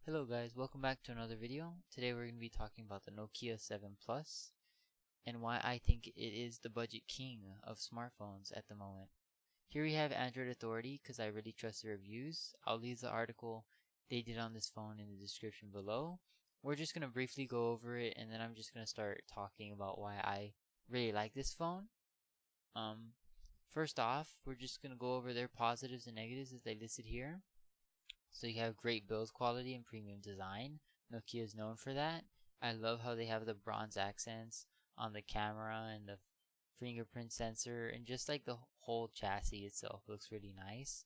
Hello guys, welcome back to another video. Today we're going to be talking about the Nokia 7 Plus and why I think it is the budget king of smartphones at the moment. Here we have Android Authority because I really trust the reviews. I'll leave the article they did on this phone in the description below. We're just going to briefly go over it and then I'm just going to start talking about why I really like this phone. First off, we're just going to go over their positives and negatives as they listed here. So you have great build quality and premium design. Nokia is known for that. I love how they have the bronze accents on the camera and the fingerprint sensor, and just like the whole chassis itself looks really nice.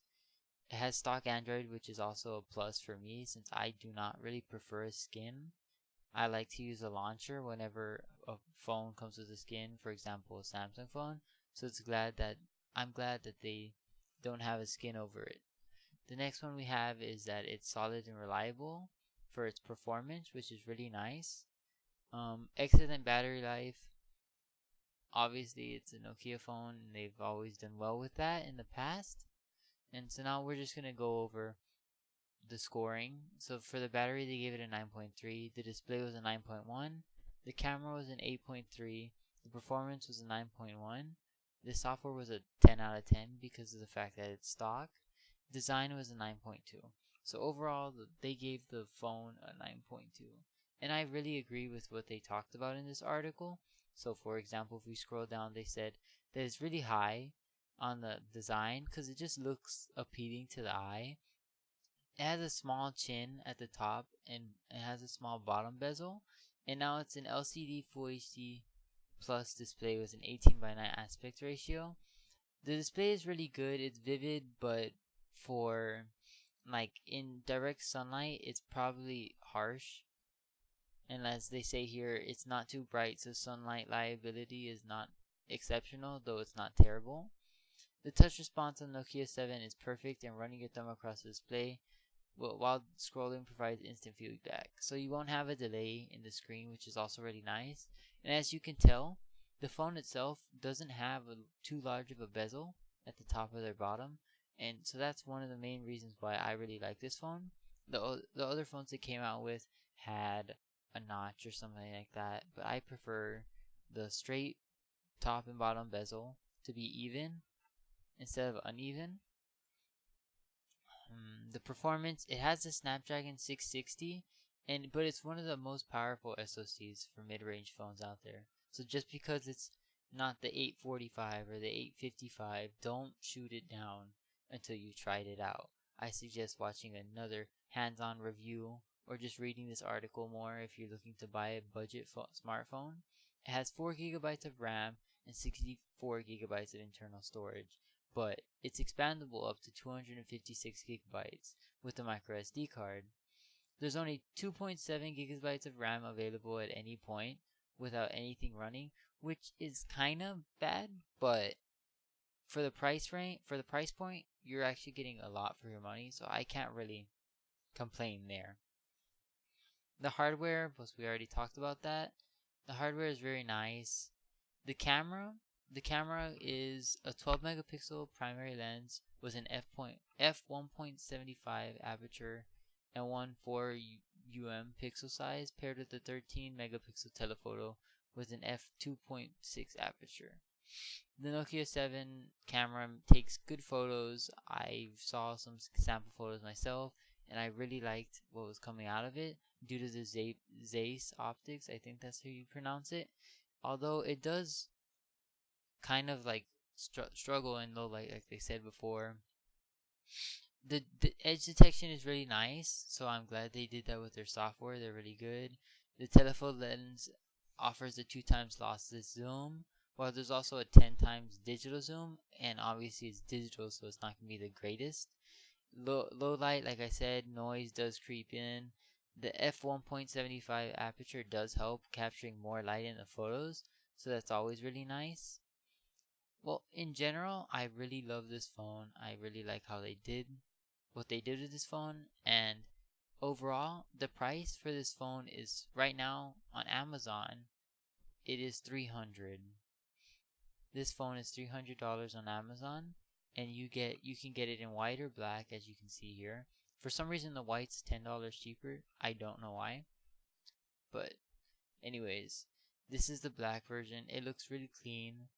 It has stock Android, which is also a plus for me since I do not really prefer a skin. I like to use a launcher whenever a phone comes with a skin, for example a Samsung phone. So I'm glad that they don't have a skin over it. The next one we have is that it's solid and reliable for its performance, which is really nice. Excellent battery life. Obviously, it's a Nokia phone, and they've always done well with that in the past. And so now we're just going to go over the scoring. So for the battery, they gave it a 9.3. The display was a 9.1. The camera was an 8.3. The performance was a 9.1. The software was a 10 out of 10 because of the fact that it's stock. Design was a 9.2. So overall, they gave the phone a 9.2. And I really agree with what they talked about in this article. So for example, if we scroll down, they said that it's really high on the design because it just looks appealing to the eye. It has a small chin at the top and it has a small bottom bezel. And now it's an LCD Full HD Plus display with an 18:9 aspect ratio. The display is really good. It's vivid, but for like in direct sunlight it's probably harsh, and as they say here, it's not too bright, so sunlight liability is not exceptional, though it's not terrible. The touch response on Nokia 7 is perfect, and running your thumb across the display while scrolling provides instant feedback, so you won't have a delay in the screen, which is also really nice. And as you can tell, the phone itself doesn't have too large of a bezel at the top or their bottom, and so that's one of the main reasons why I really like this phone. The other phones they came out with had a notch or something like that, but I prefer the straight top and bottom bezel to be even instead of uneven. The performance, it has the Snapdragon 660, but it's one of the most powerful SoCs for mid-range phones out there. So just because it's not the 845 or the 855, don't shoot it down until you tried it out. I suggest watching another hands-on review or just reading this article more if you're looking to buy a budget smartphone. It has 4 gigabytes of RAM and 64 gigabytes of internal storage, but it's expandable up to 256 gigabytes with the microSD card. There's only 2.7 gigabytes of RAM available at any point without anything running, which is kind of bad, but for the price point, you're actually getting a lot for your money, so I can't really complain there. The hardware, plus we already talked about that. The hardware is very nice. The camera is a 12 megapixel primary lens with an f1.75 aperture and 1.4 pixel size, paired with a 13 megapixel telephoto with an f2.6 aperture. The Nokia 7 camera takes good photos. I saw some sample photos myself, and I really liked what was coming out of it due to the Zeiss optics. I think that's how you pronounce it. Although it does kind of like struggle in low light, like they said before. The edge detection is really nice, so I'm glad they did that with their software. They're really good. The telephoto lens offers a 2 times lossless zoom, while there's also a 10 times digital zoom, and obviously it's digital, so it's not going to be the greatest. Low light, like I said, noise does creep in. The f1.75 aperture does help capturing more light in the photos, so that's always really nice. Well, in general, I really love this phone. I really like how what they did with this phone, and overall, the price for this phone is right now on Amazon, it is $300. This phone is $300 on Amazon, and you can get it in white or black, as you can see here, For some reason the white's $10 cheaper. I don't know why. But anyways, this is the black version. It looks really clean.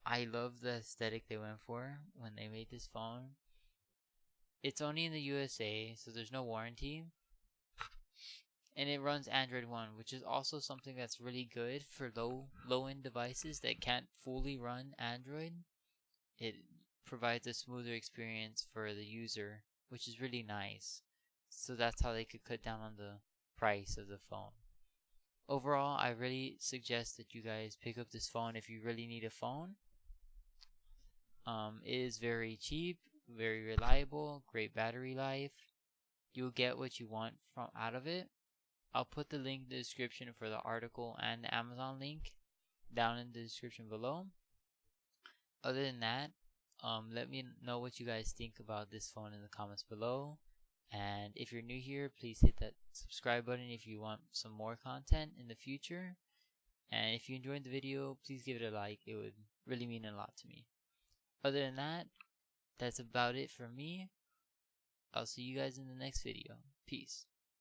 I love the aesthetic they went for when they made this phone. It's only in the USA, so there's no warranty. And it runs Android 1, which is also something that's really good for low-end devices that can't fully run Android. It provides a smoother experience for the user, which is really nice. So that's how they could cut down on the price of the phone. Overall, I really suggest that you guys pick up this phone if you really need a phone. It is very cheap, very reliable, great battery life. You'll get what you want out of it. I'll put the link in the description for the article and the Amazon link down in the description below. Other than that, let me know what you guys think about this phone in the comments below. And if you're new here, please hit that subscribe button if you want some more content in the future. And if you enjoyed the video, please give it a like. It would really mean a lot to me. Other than that, that's about it for me. I'll see you guys in the next video. Peace.